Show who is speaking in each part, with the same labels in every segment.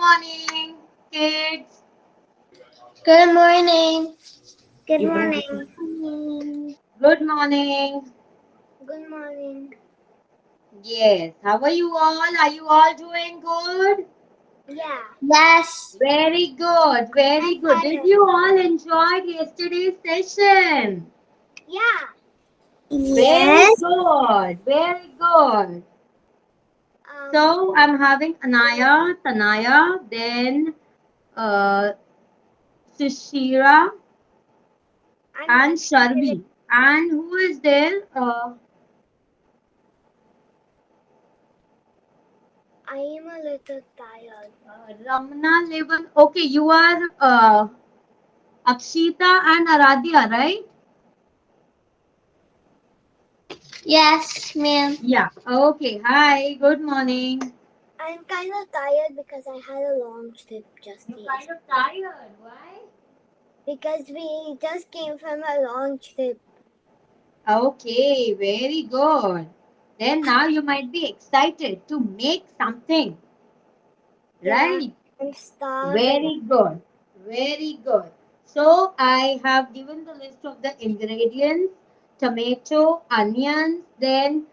Speaker 1: morning, kids.
Speaker 2: Good morning.
Speaker 3: Good morning.
Speaker 1: Good morning.
Speaker 3: Good morning.
Speaker 1: Yes, how are you all? Are you all doing good?
Speaker 3: Yeah.
Speaker 2: Yes.
Speaker 1: Very good, very
Speaker 3: I'm
Speaker 1: good. Did
Speaker 3: tired.
Speaker 1: you all enjoy yesterday's session?
Speaker 3: Yeah.
Speaker 1: Very
Speaker 2: Yes.
Speaker 1: good, very good.
Speaker 3: Um.
Speaker 1: So I'm having Anaya, Tanaya, then uh, Sushira
Speaker 3: I'm
Speaker 1: and
Speaker 3: actually.
Speaker 1: Sharvi. And who is there?
Speaker 3: I am a little tired.
Speaker 1: Ramana Levan. Okay, you are Akshita and Aradhya, right?
Speaker 2: Yes, ma'am.
Speaker 1: Yeah. Okay. Hi. Good morning.
Speaker 3: I'm kind of tired because I had a long trip just
Speaker 1: You're kind
Speaker 3: yesterday.
Speaker 1: of tired. Why?
Speaker 3: Because we just came from a long trip.
Speaker 1: Okay. Very good. Then now you might be excited to make something,
Speaker 3: Yeah.
Speaker 1: right?
Speaker 3: I'm starving.
Speaker 1: Very good. Very good. So I have given the list of the ingredients: tomato, onions, then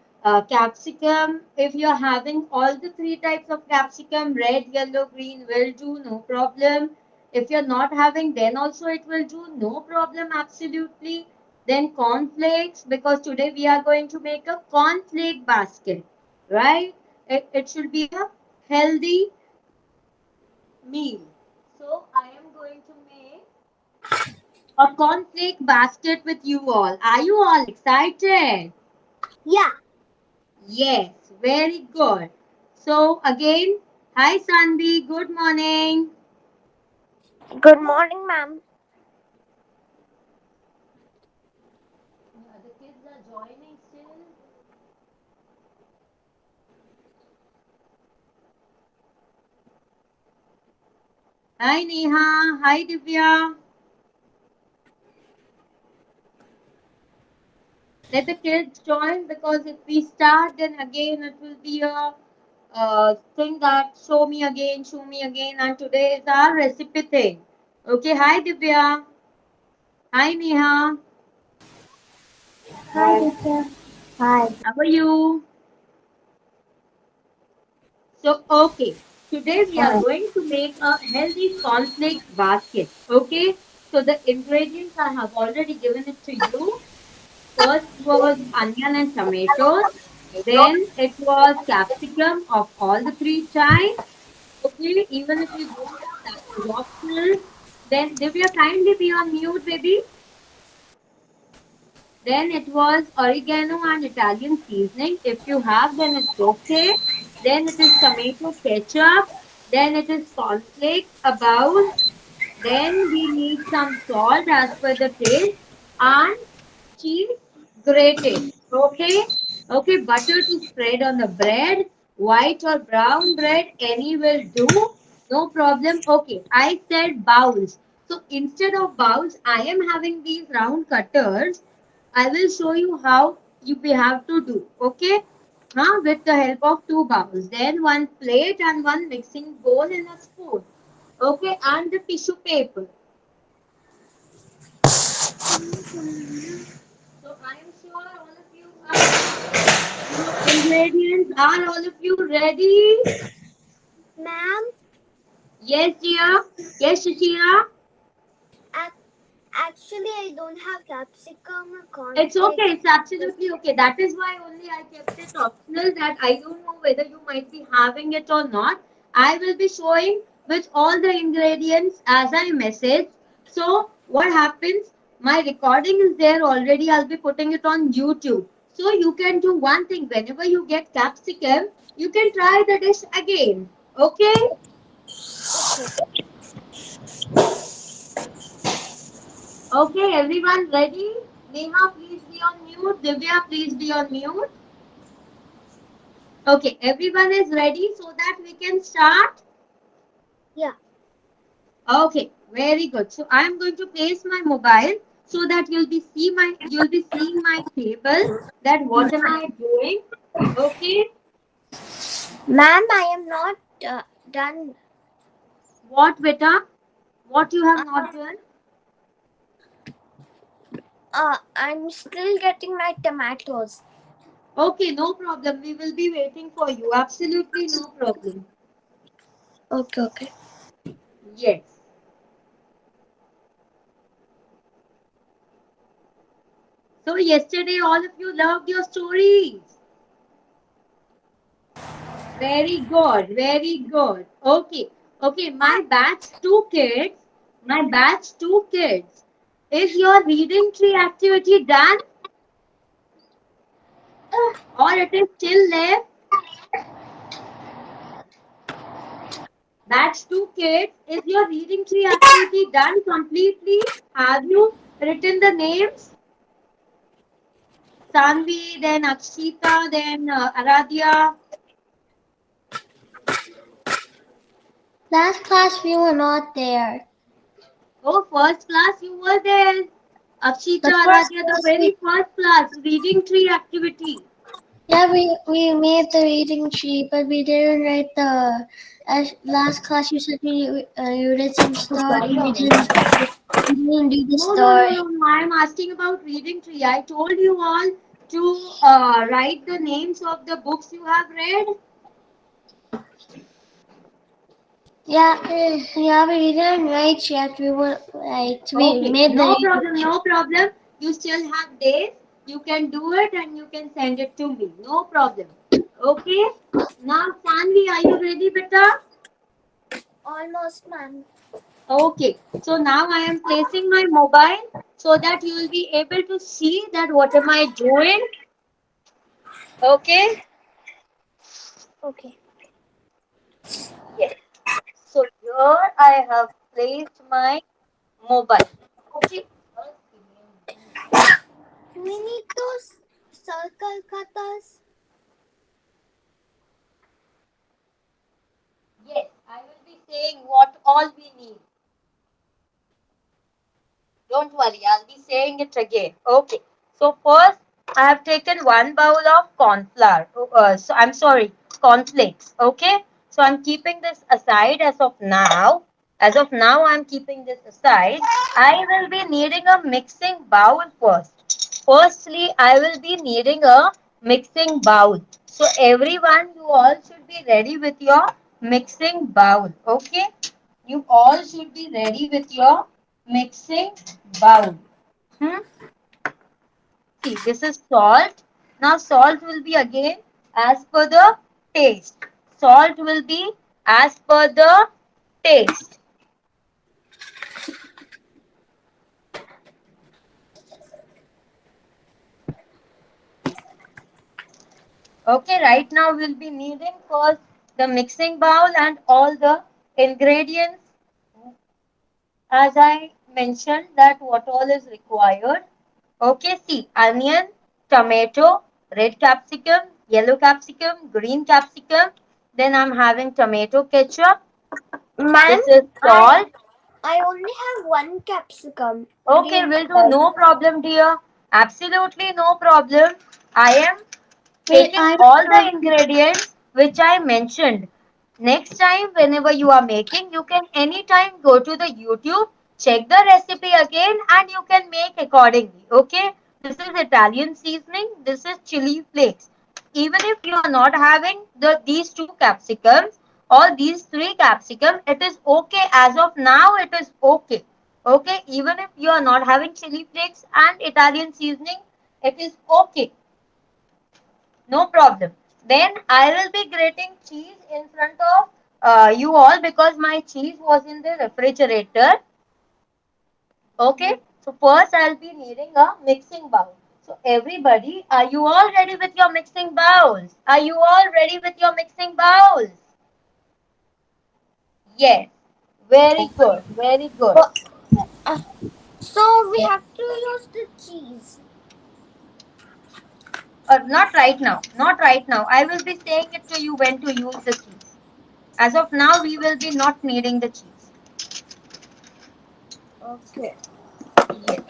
Speaker 1: capsicum. If you're having all the three types of capsicum, red, yellow, green, will do, no problem. If you're not having, then also it will do, no problem, absolutely. Then cornflakes, because today we are going to make a cornflake basket, right? It should be a healthy meal. So I am going to make a cornflake basket with you all. Are you all excited?
Speaker 3: Yeah.
Speaker 1: Yes, very good. So again, hi Sanvi, good morning.
Speaker 3: Good morning, ma'am.
Speaker 1: Yeah, the kids are joining still. Hi Neha, hi Divya. Let the kids join, because if we start, then again it will be a thing that show me again, and today is our recipe thing. Okay, hi Divya. Hi Neha.
Speaker 2: Hi, teacher. Hi.
Speaker 1: How are you? So, okay. Today we are
Speaker 2: Fine.
Speaker 1: going to make a healthy cornflakes basket. Okay. So the ingredients I have already given it to you. First was onion and tomatoes. Then it was capsicum of all the three types. Okay. Even if you don't have, that is optional. Then Divya, kindly be on mute, baby. Then it was oregano and Italian seasoning. If you have, then it's okay. Then it is tomato ketchup. Then it is cornflakes, a bowl. Then we need some salt as per the taste, and cheese grated. Okay. Okay. Butter to spread on the bread. White or brown bread, any will do. No problem. Okay. I said bowls. So instead of bowls, I am having these round cutters. I will show you how you have to do. Okay. With the help of two bowls. Then one plate and one mixing bowl and a spoon. Okay. And the tissue paper. So I am sure all of you are ingredients. Are all of you ready?
Speaker 3: Ma'am,
Speaker 1: Yes, dear. Yes, Shashira.
Speaker 3: ac- actually, I don't have capsicum or
Speaker 1: It's okay.
Speaker 3: cornflakes.
Speaker 1: It's absolutely okay. That is why only I kept it optional, that I don't know whether you might be having it or not. I will be showing with all the ingredients as I message. So what happens? My recording is there already. I'll be putting it on YouTube. So you can do one thing. Whenever you get capsicum, you can try the dish again. Okay?
Speaker 3: Okay.
Speaker 1: Okay, everyone ready? Neha, please be on mute. Divya, please be on mute. Okay, everyone is ready so that we can start.
Speaker 3: Yeah.
Speaker 1: Okay, very good. So I am going to place my mobile so that you'll be seeing my table, that what am I doing. Okay,
Speaker 3: Ma'am, I am not done.
Speaker 1: What, beta? What you have not done?
Speaker 3: I'm still getting my tomatoes.
Speaker 1: Okay, no problem. We will be waiting for you. Absolutely no problem.
Speaker 3: Okay, okay.
Speaker 1: Yes. So yesterday all of you loved your stories. Very good, very good. Okay, okay. My batch two kids. Is your reading tree activity done or it is still left? Batch two kids, is your reading tree activity done completely? Have you written the names? Sanvi, then Akshita, then Aradhya.
Speaker 2: Last class we were not there.
Speaker 1: Oh, first class you were there. Akshita,
Speaker 2: The first
Speaker 1: Aradhya, the
Speaker 2: class
Speaker 1: very first class, reading tree activity.
Speaker 2: yeah, we made the reading tree, but we didn't write the. Last class you said you read some story. We didn't do the
Speaker 1: No, no, no,
Speaker 2: story.
Speaker 1: no, no. I am asking about reading tree. I told you all to write the names of the books you have read.
Speaker 2: Yeah, yeah, we didn't write yet. We
Speaker 1: Okay,
Speaker 2: made the
Speaker 1: no
Speaker 2: reading
Speaker 1: problem,
Speaker 2: tree.
Speaker 1: no problem. You still have days. You can do it and you can send it to me. No problem. Okay. Now, Sanvi, are you ready, beta?
Speaker 3: Almost, ma'am.
Speaker 1: Okay. So now I am placing my mobile so that you will be able to see that what am I doing. Okay.
Speaker 3: Okay.
Speaker 1: Yes. So here I have placed my mobile. Okay.
Speaker 3: We need those circle cutters.
Speaker 1: Yes, I will be saying what all we need. Don't worry, I'll be saying it again. Okay. So first, I have taken 1 bowl of corn flour. I'm sorry, cornflakes. Okay. So I'm keeping this aside as of now. As of now, I'm keeping this aside. I will be needing a mixing bowl first. Firstly, I will be needing a mixing bowl. So everyone, you all should be ready with your mixing bowl. Okay. You all should be ready with your mixing bowl. Hmm? See, this is salt. Now, salt will be again as per the taste. Salt will be as per the taste. Okay, right now we'll be needing first the mixing bowl and all the ingredients as I mentioned that what all is required. Okay, see, onion, tomato, red capsicum, yellow capsicum, green capsicum. Then I'm having tomato ketchup.
Speaker 3: Ma'am,
Speaker 1: This is
Speaker 3: I
Speaker 1: salt.
Speaker 3: I only have one capsicum.
Speaker 1: Okay,
Speaker 3: Green
Speaker 1: will do.
Speaker 3: color.
Speaker 1: No problem, dear. Absolutely no problem. I am
Speaker 2: Wait,
Speaker 1: taking
Speaker 2: I
Speaker 1: all
Speaker 2: don't
Speaker 1: the
Speaker 2: have.
Speaker 1: ingredients which I mentioned. Next time, whenever you are making, you can anytime go to the YouTube, check the recipe again, and you can make accordingly. Okay, this is Italian seasoning, this is chili flakes. Even if you are not having these two capsicums or these three capsicum, it is okay. As of now, it is okay. Okay, even if you are not having chili flakes and Italian seasoning, it is okay. No problem. Then I will be grating cheese in front of you all because my cheese was in the refrigerator. Okay. So first I'll be needing a mixing bowl. So everybody, are you all ready with your mixing bowls? Are you all ready with your mixing bowls? Yes. Very good. Very good.
Speaker 3: But, so we have to use the cheese.
Speaker 1: Not right now. Not right now. I will be saying it to you when to use the cheese. As of now, we will be not needing the cheese.
Speaker 3: Okay.
Speaker 1: Yes.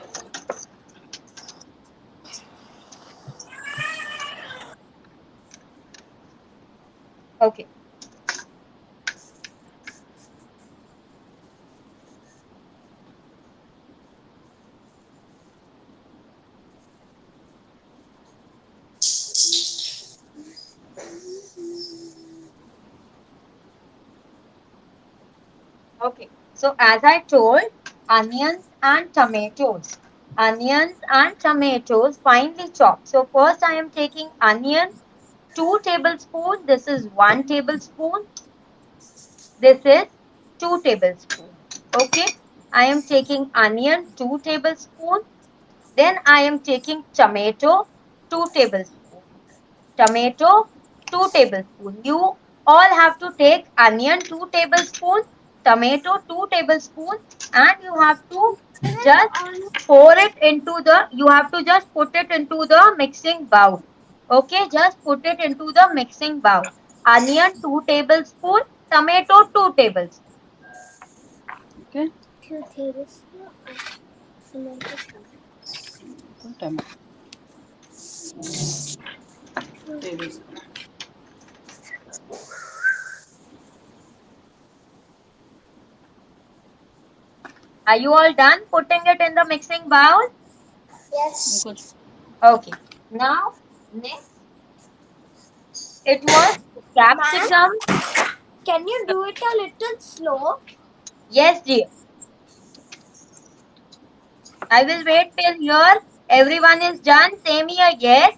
Speaker 1: Okay. Okay. So as I told, onions and tomatoes. Onions and tomatoes finely chopped. So first I am taking onion, 2 tablespoons. This is 1 tablespoon. This is 2 tablespoons. Okay. I am taking onion, 2 tablespoons. Then I am taking tomato, 2 tablespoons. Tomato, 2 tablespoons. You all have to take onion, 2 tablespoons, tomato, 2 tablespoons, and you have to
Speaker 3: Even
Speaker 1: just
Speaker 3: on
Speaker 1: pour it into the, you have to just put it into the mixing bowl. Okay, just put it into the mixing bowl. Onion, 2 tablespoons, tomato, 2 tablespoons.
Speaker 4: Okay.
Speaker 3: 2 tablespoons of tomato
Speaker 4: Full tomato. Tablespoon.
Speaker 1: Are you all done putting it in the mixing bowl?
Speaker 3: Yes.
Speaker 4: Good.
Speaker 1: Okay. Now, next, it was
Speaker 3: Ma'am,
Speaker 1: capsicum.
Speaker 3: can you do it a little slow?
Speaker 1: Yes, dear. I will wait till here. Everyone is done. Same here. Yes.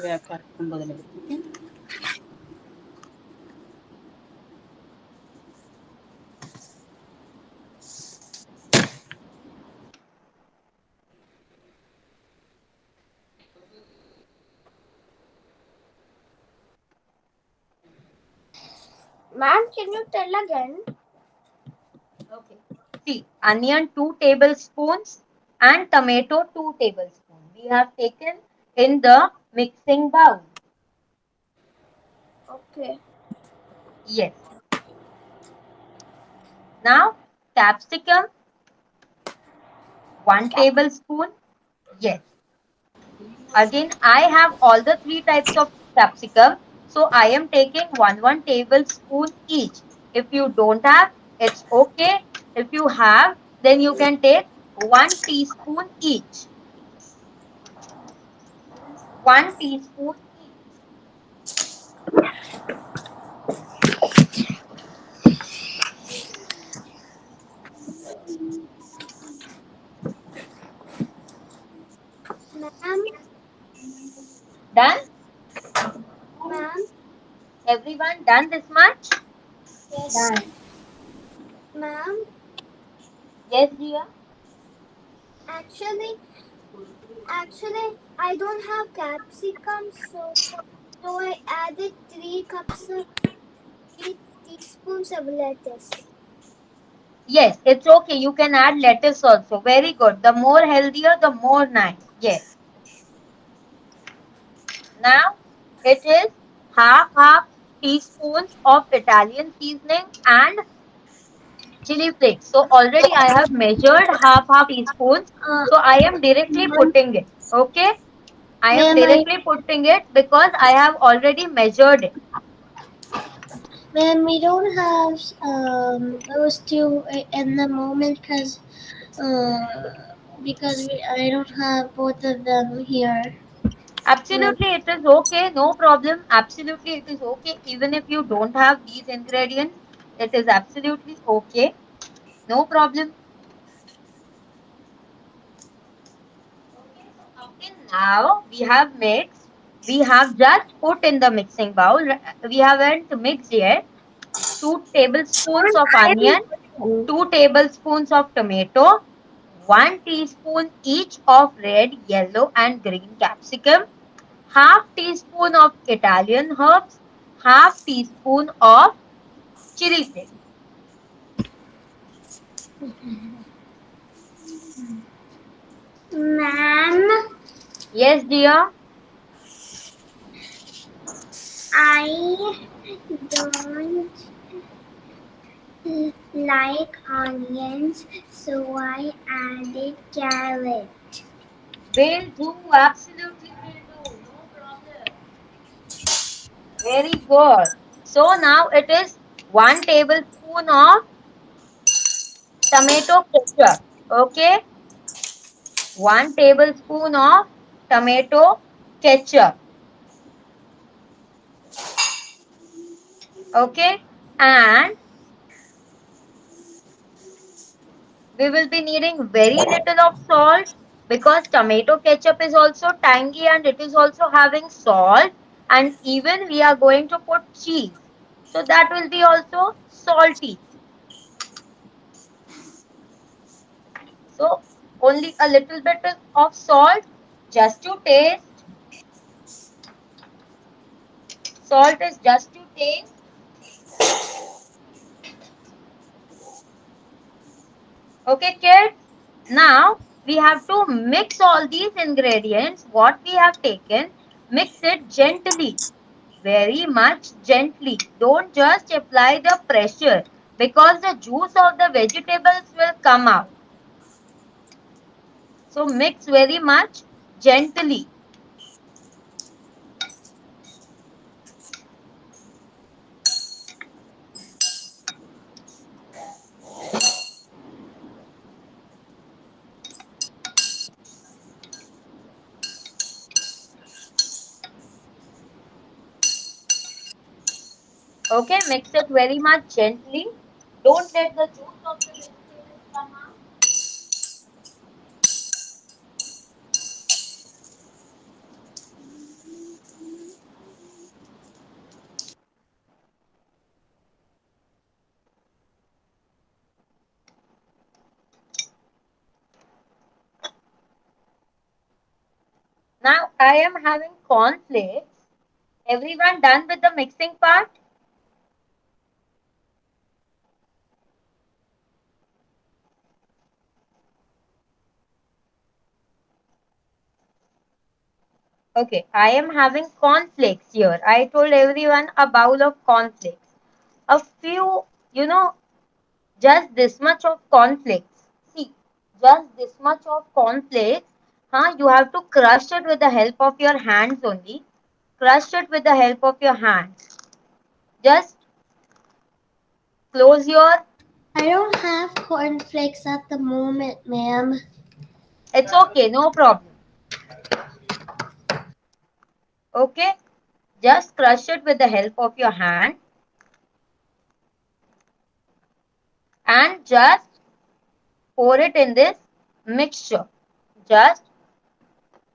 Speaker 4: ವ್ಯಾಕರಣ ಬದಲಿಗೆ. Okay.
Speaker 3: Ma'am, can you tell again?
Speaker 1: Okay. See, onion 2 tablespoons and tomato 2 tablespoons. We have taken in the mixing bowl.
Speaker 3: Okay.
Speaker 1: Yes. Now, capsicum 1 tablespoon. Yes. Again, I have all the 3 types of capsicum. So, I am taking 1 tablespoon each. If you don't have, it's okay. If you have, then you can take 1 teaspoon each. 1 teaspoon each.
Speaker 3: Ma'am,
Speaker 1: Done?
Speaker 3: ma'am,
Speaker 1: Everyone done this much?
Speaker 3: yes. Ma'am,
Speaker 1: Yes, dear.
Speaker 3: actually, I don't have capsicum, so I added 3 teaspoons of lettuce.
Speaker 1: Yes, it's okay. You can add lettuce also. Very good. The more healthier, the more nice. Yes. Now it is half teaspoons of Italian seasoning and chili flakes. So already I have measured half teaspoons.
Speaker 2: Uh,
Speaker 1: So I am directly
Speaker 2: ma'am,
Speaker 1: putting it. Okay. I am
Speaker 2: ma'am, I,
Speaker 1: directly putting it because I have already measured it.
Speaker 2: ma'am, we don't have those two in the moment because I don't have both of them here. Uh,
Speaker 1: Absolutely, it is okay. No problem. Absolutely, it is okay. Even if you don't have these ingredients, it is absolutely okay. No problem. Okay, so up till now, we have mixed. We have just put in the mixing bowl. We haven't mixed yet. 2 tablespoons of onion, 2 tablespoons of tomato, 1 teaspoon each of red, yellow, and green capsicum, half teaspoon of Italian herbs, half teaspoon of chili flakes.
Speaker 3: Ma'am,
Speaker 1: Yes, dear.
Speaker 3: I don't like onions, so I added carrot.
Speaker 1: Will do. Absolutely will do. No problem. Very good. So now it is 1 tablespoon of tomato ketchup. Okay. 1 tablespoon of tomato ketchup. Okay, and we will be needing very little of salt because tomato ketchup is also tangy and it is also having salt, and even we are going to put cheese, so that will be also salty. So only a little bit of salt just to taste. Salt is just to taste. Okay, kids. Now we have to mix all these ingredients, what we have taken, mix it gently, very much gently. Don't just apply the pressure because the juice of the vegetables will come out. So mix very much gently. Okay, mix it very much gently. Don't let the juice of the vegetables come out. Now I am having cornflakes. Everyone done with the mixing part? Okay, I am having cornflakes here. I told everyone a bowl of cornflakes. A few, just this much of cornflakes. See, just this much of cornflakes. You have to crush it with the help of your hands only. Crush it with the help of your hands. Just close your.
Speaker 2: I don't have cornflakes at the moment, ma'am.
Speaker 1: It's okay, no problem. Okay, just crush it with the help of your hand and just pour it in this mixture. Just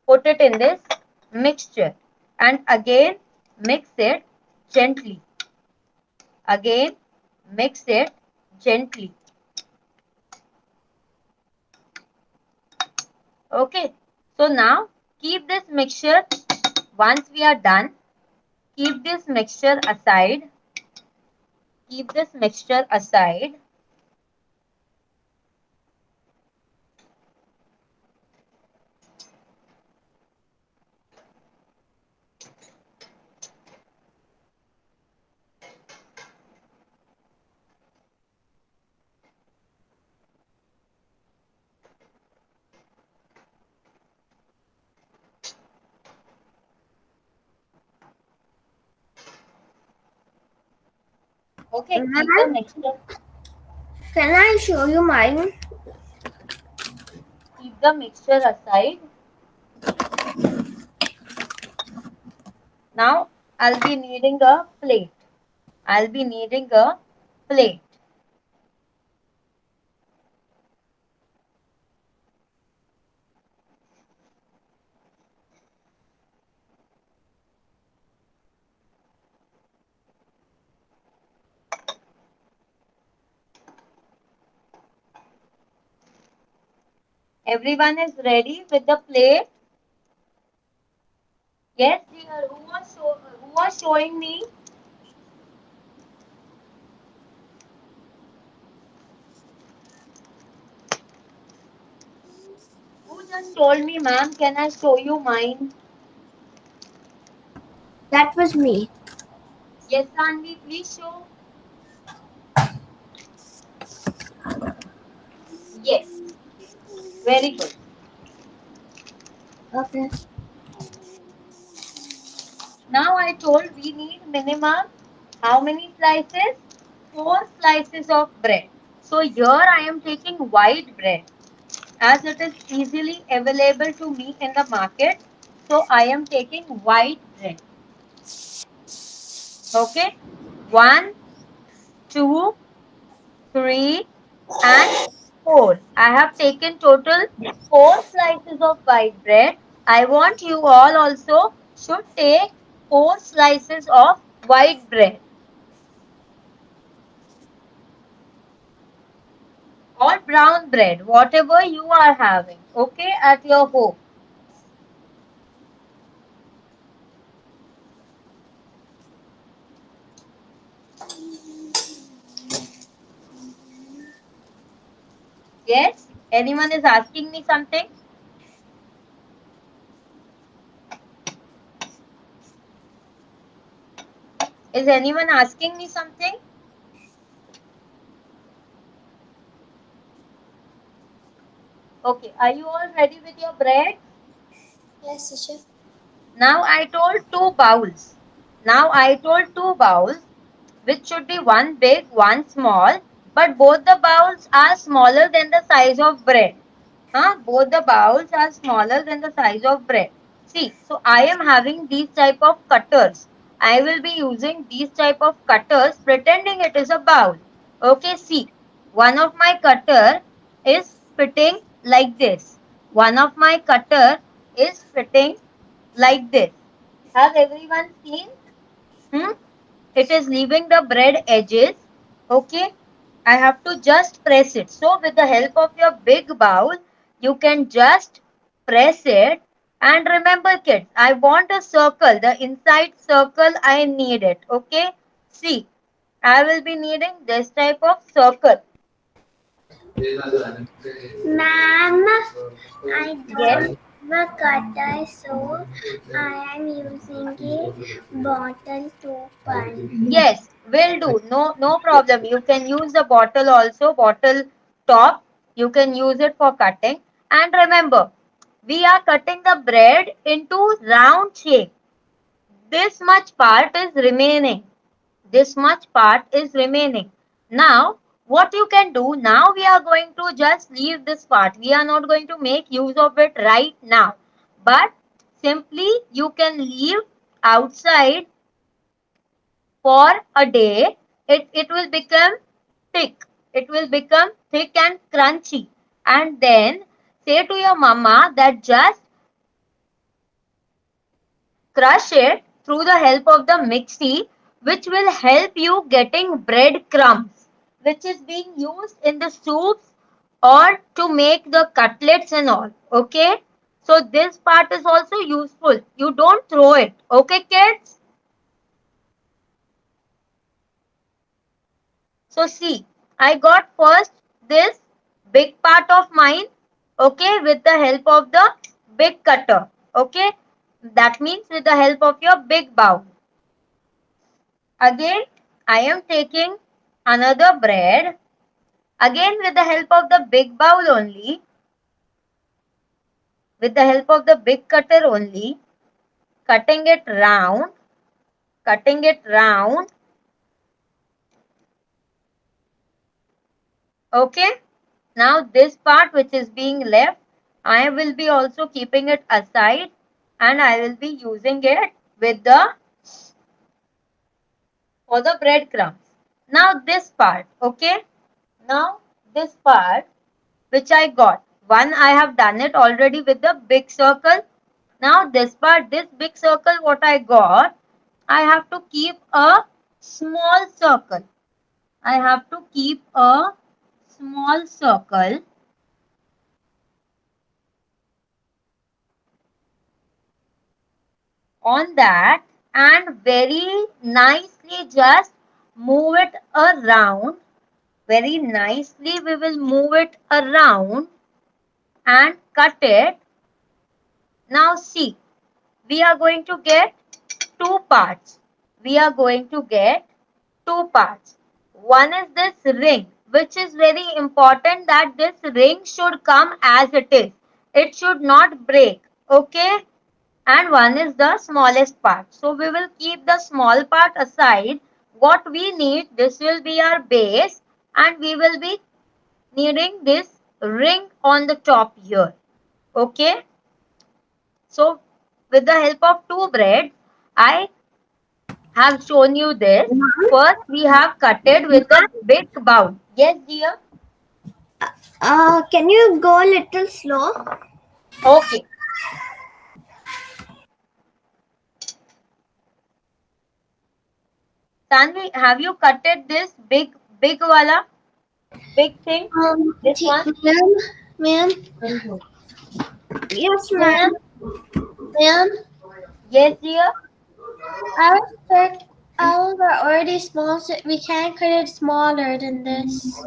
Speaker 1: put it in this mixture and again mix it gently. Again mix it gently. Okay, so now keep this mixture. Once we are done, keep this mixture aside. Keep this mixture aside. Okay, keep the
Speaker 2: Ma'am,
Speaker 1: mixture.
Speaker 2: can I show you mine?
Speaker 1: Keep the mixture aside. Now I'll be needing a plate. I'll be needing a plate. Everyone is ready with the plate? Yes, dear. Who was showing me? Who just told me, ma'am, can I show you mine?
Speaker 2: That was me.
Speaker 1: Yes, Anvi, please show. Yes, very good.
Speaker 2: Okay.
Speaker 1: Now I told we need minimum how many slices? 4 slices of bread. So here I am taking white bread. as it is easily available to me in the market. So I am taking white bread. Okay, 1, 2, 3, and 4. I have taken total 4 slices of white bread. I want you all also should take 4 slices of white bread or brown bread, whatever you are having, okay, at your home. Yes? Anyone is asking me something? Is anyone asking me something? Okay, are you all ready with your bread?
Speaker 2: Yes, teacher.
Speaker 1: Now I told 2 bowls. Now I told 2 bowls, which should be one big, one small, but both the bowls are smaller than the size of bread. Huh? Both the bowls are smaller than the size of bread. See, so I am having these type of cutters. I will be using these type of cutters pretending it is a bowl. Okay, see, one of my cutter is fitting like this. One of my cutter is fitting like this. Has everyone seen? Hmm? It is leaving the bread edges. Okay, I have to just press it. So with the help of your big bowl, you can just press it. And remember kids, I want a circle. The inside circle I need it. Okay, see, I will be needing this type of circle.
Speaker 3: Ma'am, I
Speaker 1: Yes.
Speaker 3: don't have a cutter, so I am using a bottle to punch.
Speaker 1: Yes, will do. No problem. You can use the bottle also, bottle top. You can use it for cutting. And remember, we are cutting the bread into round shape. This much part is remaining. This much part is remaining. Now, what you can do, now we are going to just leave this part. We are not going to make use of it right now. But simply you can leave outside for a day. It will become thick. It will become thick and crunchy. And then say to your mama that just crush it through the help of the mixie, which will help you getting bread crumbs, which is being used in the soups or to make the cutlets and all. Okay, so this part is also useful. You don't throw it. Okay, kids. So see, I got first this big part of mine, okay, with the help of the big cutter, okay. That means with the help of your big bowl. Again, I am taking another bread, again with the help of the big bowl only, with the help of the big cutter only, cutting it round, cutting it round, okay. Now this part which is being left, I will be also keeping it aside and I will be using it with the for the breadcrumbs. Now this part, okay. Now this part which I got. One I have done it already with the big circle. Now this part, this big circle what I got, I have to keep a small circle. I have to keep a small circle on that and very nicely just move it around. Very nicely we will move it around and cut it. Now see, we are going to get two parts. We are going to get two parts. One is this ring, which is very important that this ring should come as it is. It should not break. Okay. And one is the smallest part. So we will keep the small part aside. What we need, this will be our base and we will be needing this ring on the top here. Okay. So with the help of two breads, I have shown you this. First, we have cut it with a big bowl. Yes, dear.
Speaker 3: Can you go a little slow?
Speaker 1: Okay. Tanvi, have you cutted this big wala? Big thing? This one?
Speaker 2: Ma'am,
Speaker 3: Yes, ma'am.
Speaker 2: ma'am,
Speaker 1: Yes, dear.
Speaker 2: our ours are already small, so we can't cut it smaller than this.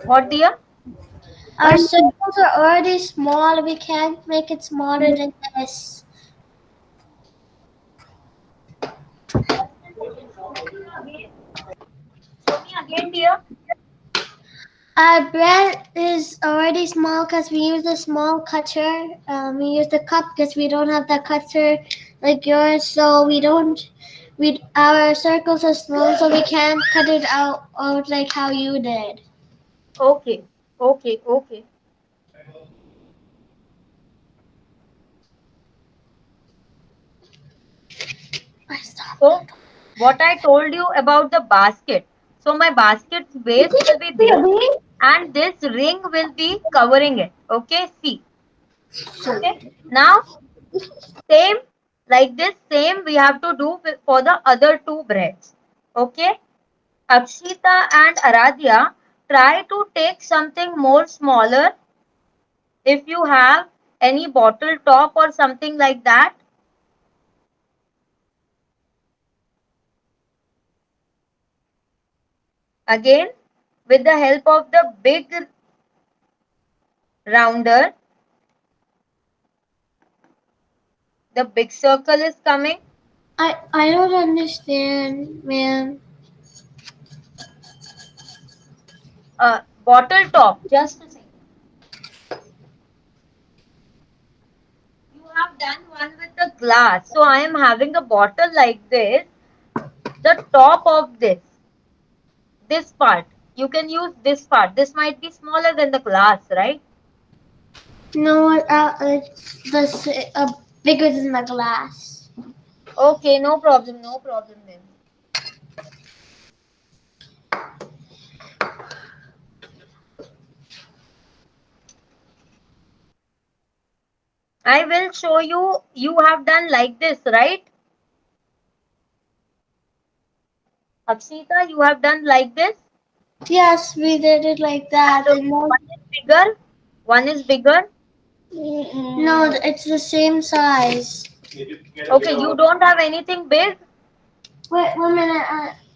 Speaker 1: What, dear?
Speaker 2: Our circles are already small. We can't make it smaller than this.
Speaker 1: Show me again, dear.
Speaker 2: Our bread is already small because we use a small cutter. We use the cup because we don't have the cutter like yours, so we don't. We our circles are small, so we can't cut it out like how you did.
Speaker 1: Okay. Okay. Okay.
Speaker 2: I stop.
Speaker 1: So, what I told you about the basket. So, my basket's base will be this, and this ring will be covering it. Okay. See. Okay. Now, same like this, same we have to do for the other two breads. Okay. Akshita and Aradhya, try to take something more smaller. If you have any bottle top or something like that. Again, with the help of the big rounder, the big circle is coming.
Speaker 2: I don't understand, ma'am.
Speaker 1: Bottle top, just a second. You have done one with the glass. So I am having a bottle like this. The top of this part. You can use this part. This might be smaller than the glass, right?
Speaker 2: No, it's bigger than the glass.
Speaker 1: Okay, no problem, no problem then. I will show you. You have done like this, right? Akshita, you have done like this.
Speaker 2: Yes, we did it like that.
Speaker 1: And
Speaker 2: And then,
Speaker 1: one is bigger. One is bigger.
Speaker 2: no, it's the same size.
Speaker 1: Okay, you don't have anything big.
Speaker 2: Wait 1 minute.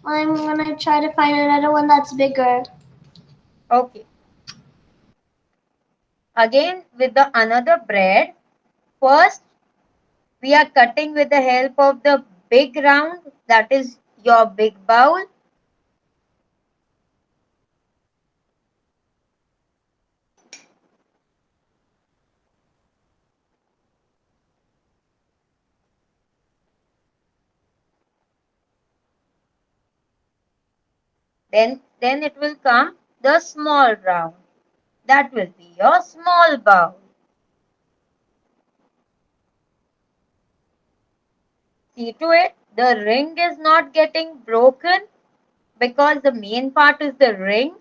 Speaker 2: I'm gonna try to find another one that's bigger.
Speaker 1: Okay. Again with the another bread. First, we are cutting with the help of the big round, that is your big bowl. Then it will come the small round. That will be your small bowl. See to it, the ring is not getting broken because the main part is the ring.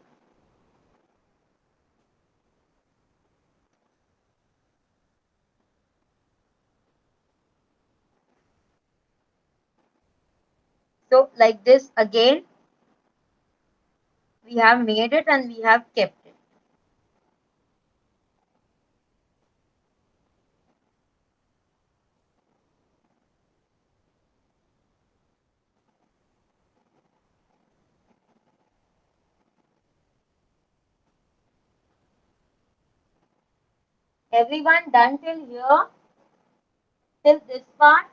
Speaker 1: So like this again, we have made it and we have kept it. Everyone done till here, till this part?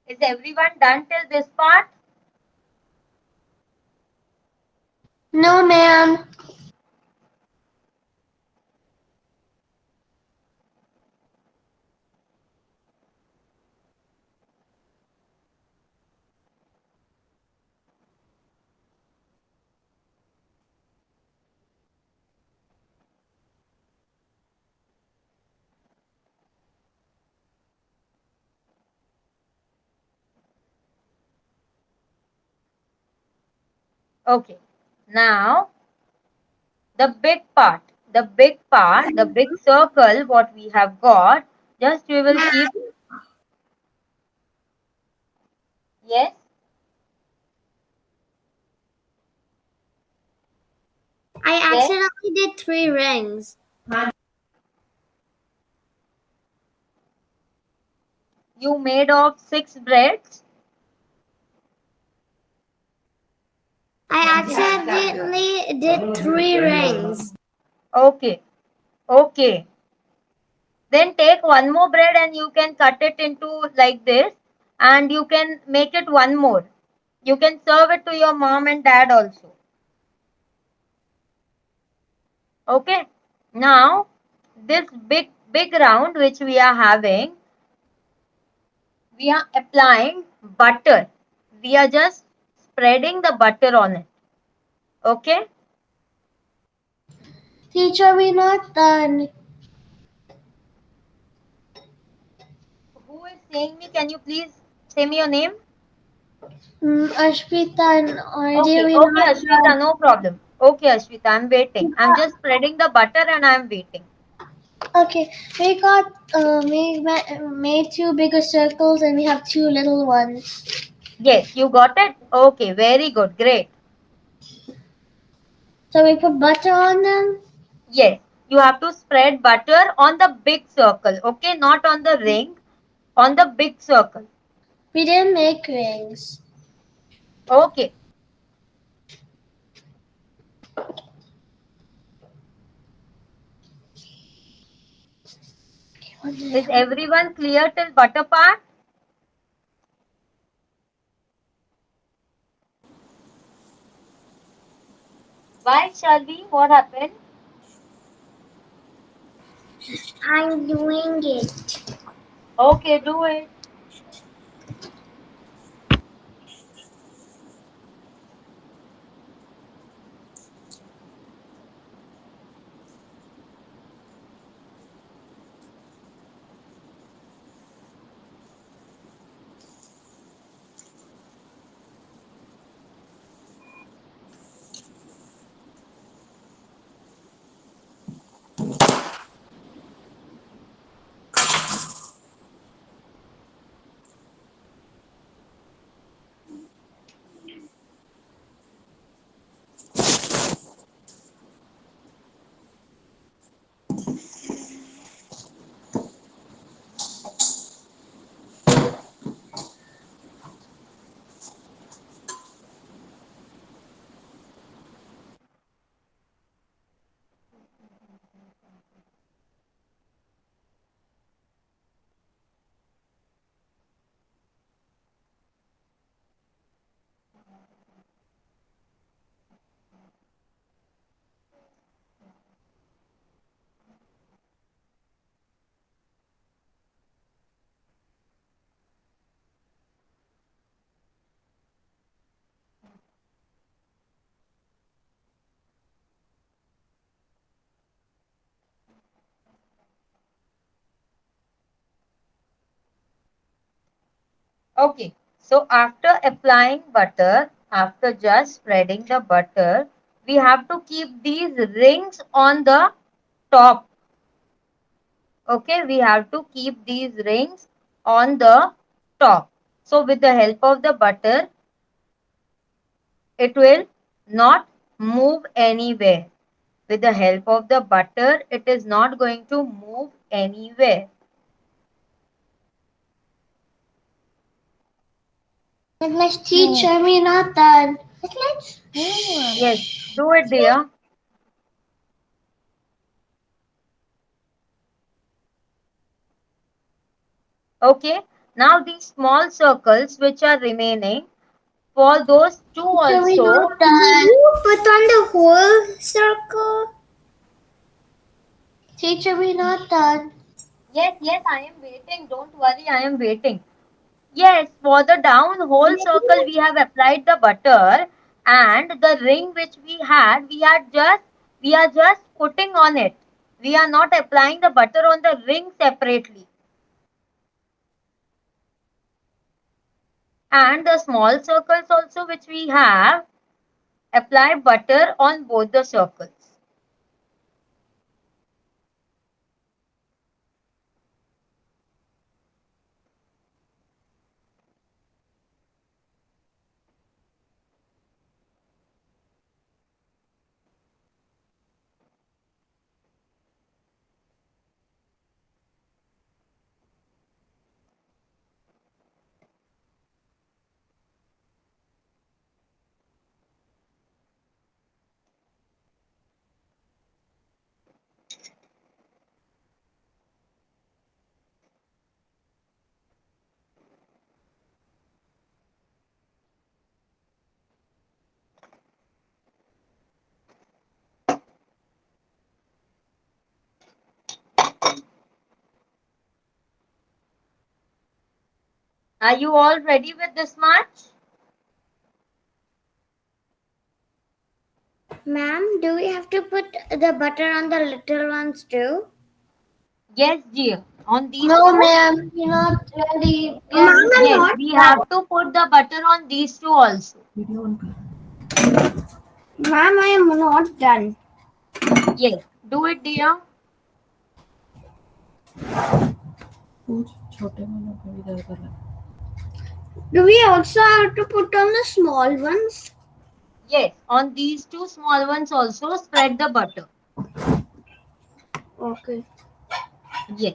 Speaker 1: Is everyone done till this part?
Speaker 2: No, ma'am.
Speaker 1: Okay. Now, the big circle, what we have got, just we will keep, yes,
Speaker 2: I
Speaker 1: yes,
Speaker 2: accidentally did 3 rings.
Speaker 1: you made of 6 breads.
Speaker 2: I accidentally did 3 rings.
Speaker 1: Okay, okay. Then take one more bread and you can cut it into like this and you can make it one more. You can serve it to your mom and dad also. Okay. Now, this big round which we are having, we are applying butter. We are just spreading the butter on it. Okay.
Speaker 2: Teacher, we're not done.
Speaker 1: Who is saying me? Can you please say me your name?
Speaker 2: Ashpita and RJ,
Speaker 1: Okay,
Speaker 2: we're
Speaker 1: okay,
Speaker 2: not
Speaker 1: Ashwita,
Speaker 2: done.
Speaker 1: no problem. Okay, Ashwita, I'm waiting. I'm just spreading the butter and I'm waiting.
Speaker 2: Okay, we got made 2 bigger circles and we have 2 little ones.
Speaker 1: Yes, you got it? Okay, very good, great.
Speaker 2: So we put butter on them.
Speaker 1: Yes, you have to spread butter on the big circle, okay? Not on the ring, on the big circle.
Speaker 2: We didn't make rings.
Speaker 1: Okay, is everyone clear till butter part? Why, Shalvi? What happened?
Speaker 3: I'm doing it.
Speaker 1: Okay, do it. Okay, so after applying butter, after just spreading the butter, we have to keep these rings on the top. Okay, we have to keep these rings on the top. So with the help of the butter, it will not move anywhere. With the help of the butter, it is not going to move anywhere.
Speaker 2: Goodness, teacher, we're not done. Let's.
Speaker 1: Yes, do it, dear. Okay, Now these small circles which are remaining, for those two
Speaker 2: So we
Speaker 1: also.
Speaker 2: not done.
Speaker 3: You put on the whole circle.
Speaker 2: Teacher, we not done.
Speaker 1: Yes, yes, I am waiting. Don't worry, I am waiting. Yes, for the down whole circle we have applied the butter, and the ring which we had, we are just putting on it. We are not applying the butter on the ring separately. And the small circles also which we have, apply butter on both the circles. Are you all ready with this much?
Speaker 3: Ma'am, do we have to put the butter on the little ones too?
Speaker 1: Yes, dear. On these
Speaker 2: No,
Speaker 1: two,
Speaker 2: ma'am, you're not ready.
Speaker 3: Ma'am, I'm
Speaker 1: yes,
Speaker 3: not
Speaker 1: we
Speaker 3: done.
Speaker 1: have to put the butter on these two also.
Speaker 3: Ma'am, I am not done.
Speaker 1: Yes, do it, dear.
Speaker 4: छोटे वालों को भी इधर कर लो।
Speaker 3: Do we also have to put on the small ones?
Speaker 1: Yes, on these two small ones also spread the butter.
Speaker 3: Okay.
Speaker 1: Yes.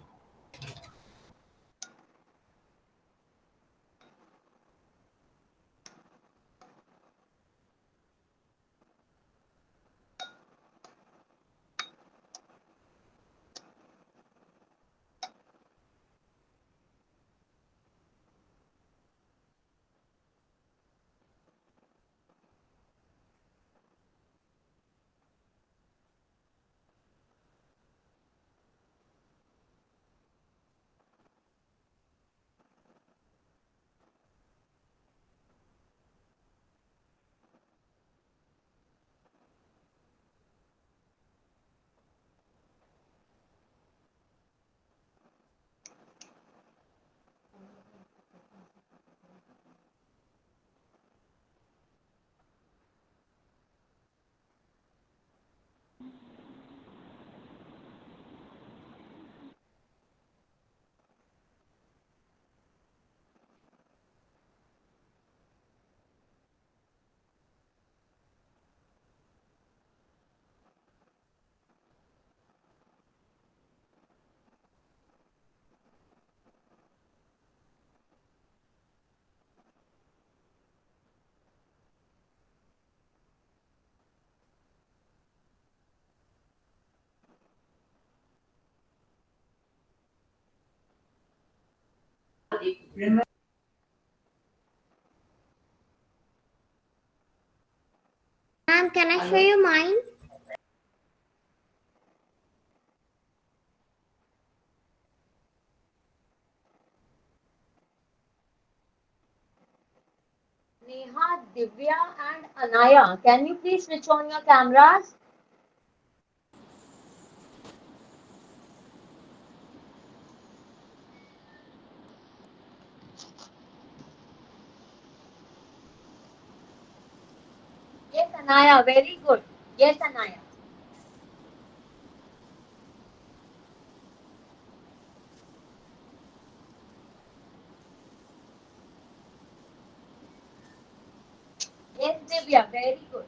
Speaker 3: Ma'am, can I show you mine?
Speaker 1: Neha, Divya, and Anaya, can you please switch on your cameras? Yes, Anaya, very good. Yes, Anaya. Yes, Divya, very good.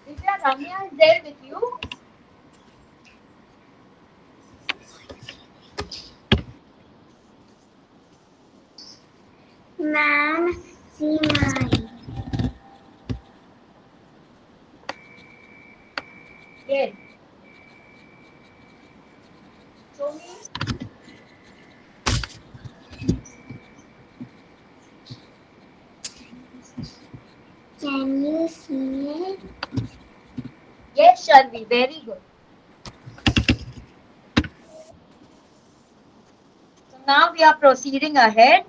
Speaker 1: Divya, Ramya is there with you?
Speaker 3: Ma'am, see mine.
Speaker 1: Yes. Show me.
Speaker 3: Can you see it?
Speaker 1: Yes, Sharvi, very good. So now we are proceeding ahead.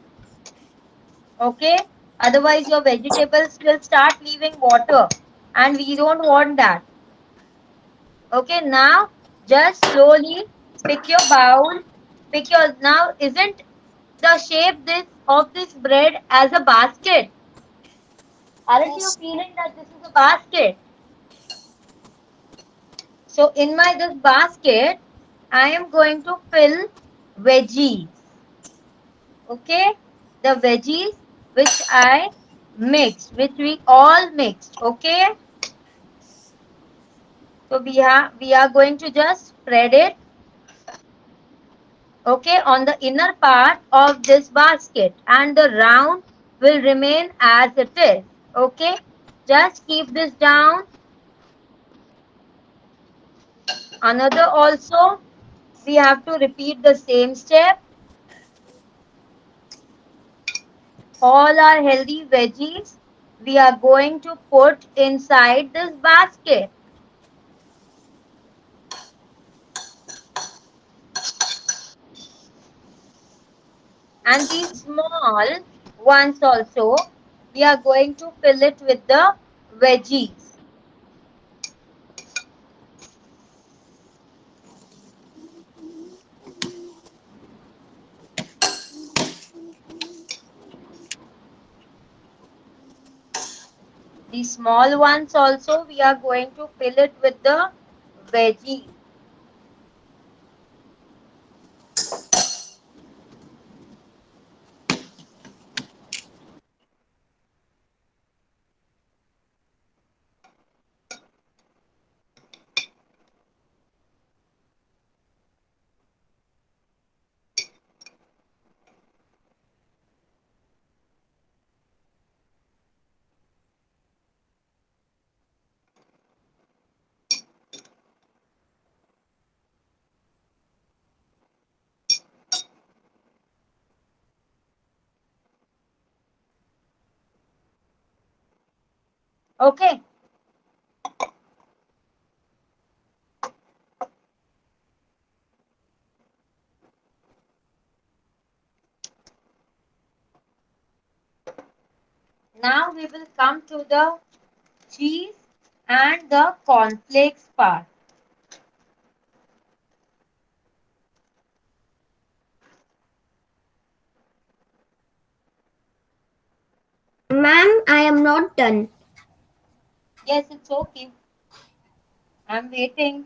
Speaker 1: Okay, otherwise your vegetables will start leaving water, and we don't want that. Okay, now just slowly pick your bowl. Pick your now. Isn't the shape this of this bread as a basket? Aren't you feeling that this is a basket? So in my this basket, I am going to fill veggies. Okay, the veggies which I mixed, which we all mixed. Okay, so we are going to just spread it. Okay, on the inner part of this basket, and the round will remain as it is. Okay, just keep this down. Another also, we have to repeat the same step. All our healthy veggies we are going to put inside this basket. And these small ones also, we are going to fill it with the veggies. The small ones also, we are going to fill it with the veggies. Okay. Now we will come to the cheese and the cornflakes part.
Speaker 3: Ma'am, I am not done.
Speaker 1: Yes, it's okay. I'm waiting.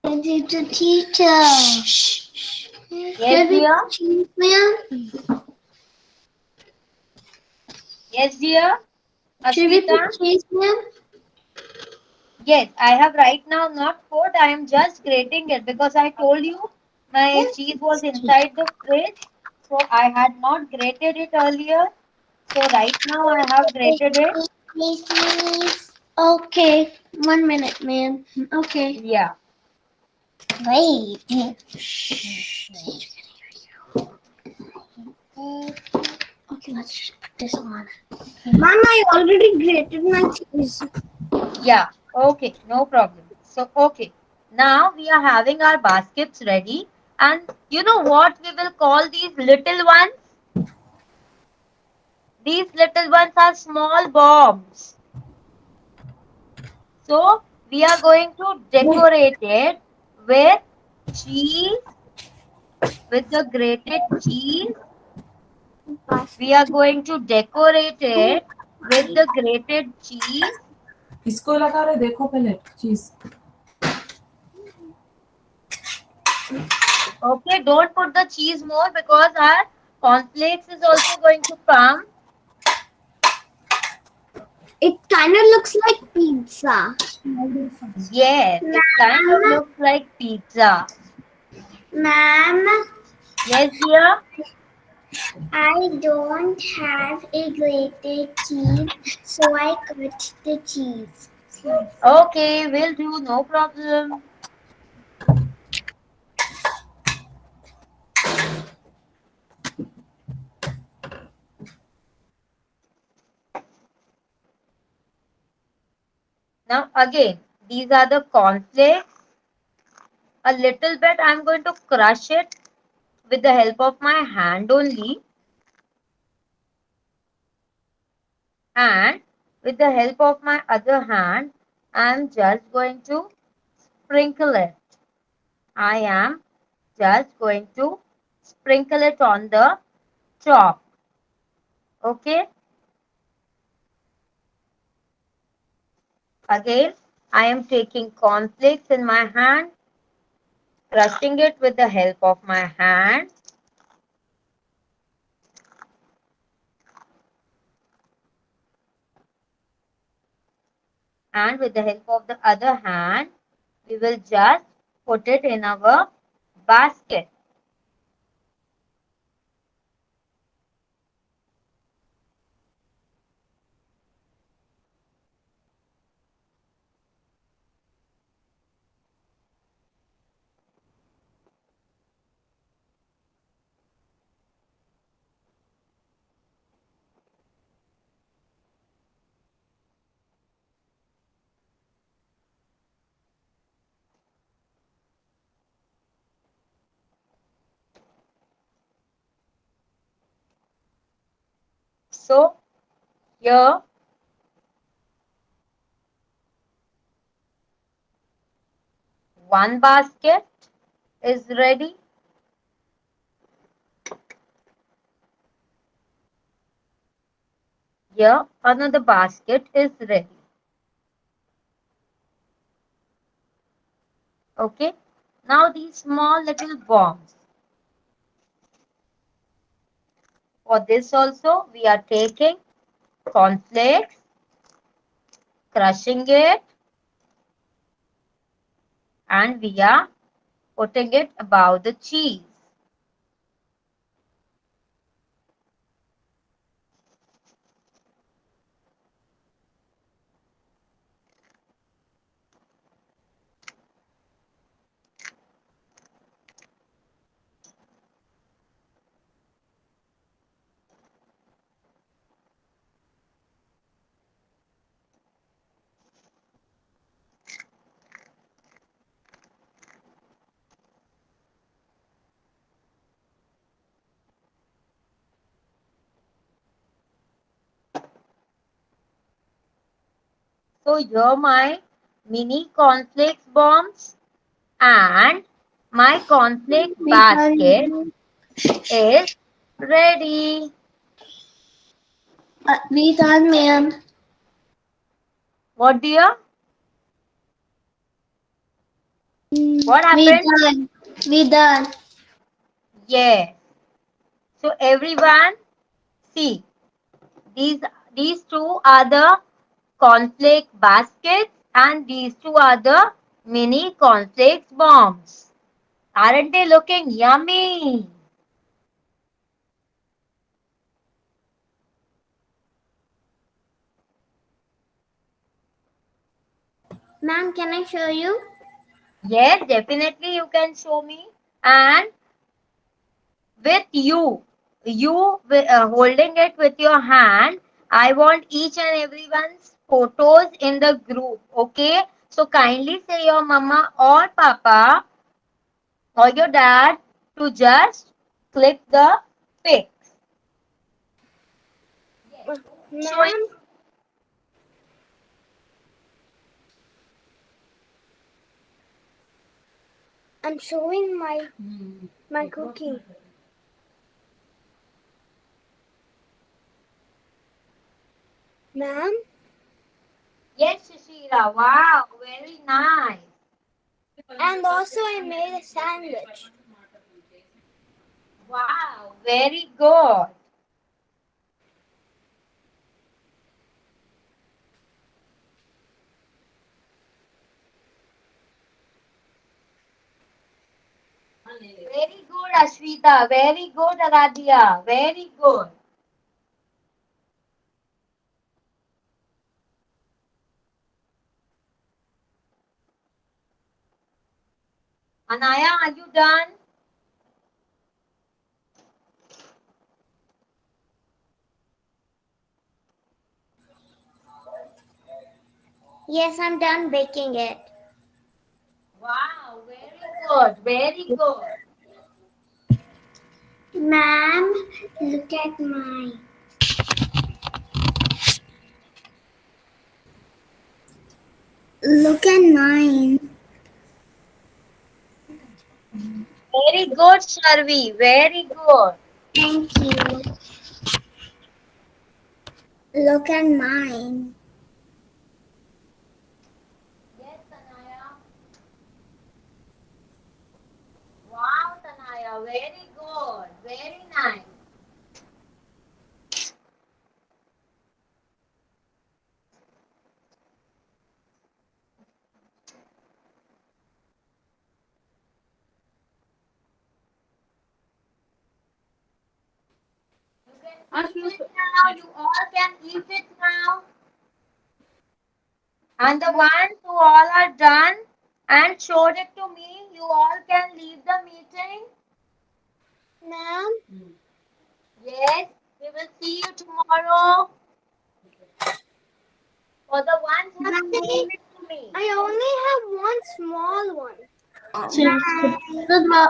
Speaker 2: It's a teacher.
Speaker 1: Yes, dear.
Speaker 2: Cheese, ma'am?
Speaker 1: Yes, dear.
Speaker 2: Should we
Speaker 1: Asmita.
Speaker 2: put cheese, ma'am?
Speaker 1: Yes, I have right now not put. I am just grating it because I told you my cheese was inside the fridge. So I had not grated it earlier. So right now I have grated it.
Speaker 2: Please. Okay, 1 minute, ma'am. Okay.
Speaker 1: Yeah.
Speaker 2: Wait. Okay, let's just put this on.
Speaker 3: Ma'am, I already grated my cheese.
Speaker 1: Yeah. Okay. No problem. So, okay. Now we are having our baskets ready. And you know what we will call these little ones? These little ones are small bombs. So, we are going to decorate it with cheese, with the grated cheese. We are going to decorate it with the grated cheese.
Speaker 5: किसको लगा रहे देखो पहले चीज
Speaker 1: Okay, don't put the cheese more because our cornflakes is also going to come.
Speaker 3: It kind of looks like pizza.
Speaker 1: Yes, it kind of looks like pizza.
Speaker 3: Ma'am,
Speaker 1: Yes, dear.
Speaker 3: I don't have a grated cheese, so I cut the cheese.
Speaker 1: Okay, will do, no problem. Now again, these are the cornflakes. A little bit I'm going to crush it with the help of my hand only. And with the help of my other hand, I'm just going to sprinkle it. I am just going to sprinkle it on the top. Okay. Again, I am taking cornflakes in my hand, crushing it with the help of my hand. And with the help of the other hand, we will just put it in our basket. So here one basket is ready. Here another basket is ready. Okay. Now these small little bombs. For this also we are taking cornflakes, crushing it, and we are putting it above the cheese. So here my mini cornflakes bombs and my cornflake
Speaker 2: We
Speaker 1: basket
Speaker 2: done.
Speaker 1: is ready.
Speaker 2: We done, ma'am.
Speaker 1: What dear? What
Speaker 2: We
Speaker 1: happened?
Speaker 2: done. We done.
Speaker 1: Yes. So everyone see these these two are the cornflake baskets and these two are the mini cornflakes bombs. Aren't they looking yummy?
Speaker 3: Ma'am, can I show you?
Speaker 1: Yes, definitely you can show me. And with you holding it with your hand, I want each and everyone's photos in the group. Okay, so kindly say your mama or papa or your dad to just click the pics. Showing.
Speaker 3: Ma'am, I'm showing my cooking. Ma'am,
Speaker 1: Yes, Shishira. Wow, very nice.
Speaker 3: and also I made a sandwich.
Speaker 1: Wow, very good. Very good, Ashwita. Very good, Aradhya. Very good. Anaya, are you done?
Speaker 3: Yes, I'm done baking it.
Speaker 1: Wow, very good. Very good.
Speaker 3: Ma'am, look at mine. Look at mine.
Speaker 1: Very good, Sharvi. Very good.
Speaker 3: Thank you. Look at mine.
Speaker 1: Yes, Tanaya. Wow, Tanaya. Very good. Very nice. You can eat it now. You all can eat it now. And the ones who all are done and showed it to me, you all can leave the meeting.
Speaker 3: Ma'am,
Speaker 1: Yes, we will see you tomorrow. For the ones who showed it to me.
Speaker 3: I only have one small one.
Speaker 2: Goodbye.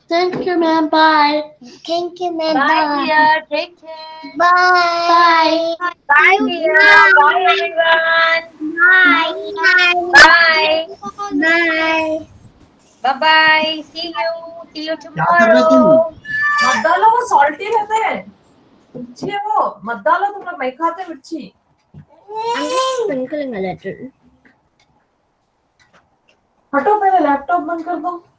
Speaker 2: Thank you, ma'am. Bye.
Speaker 3: Thank you, ma'am.
Speaker 1: Bye, dear. Take care.
Speaker 3: Bye.
Speaker 1: Bye, dear. Bye, everyone.
Speaker 3: Bye.
Speaker 1: Bye.
Speaker 3: Bye.
Speaker 1: Bye-bye. See you. See you
Speaker 6: क्या कर रहे हो तुम?
Speaker 1: tomorrow.
Speaker 5: मत डालो, वो salty रहते हैं, मिर्ची है वो, मत डालो, तुम लोग नहीं खाते मिर्ची।
Speaker 3: I'm just sprinkling a little.
Speaker 5: हटो, पहले लैपटॉप बंद कर दो।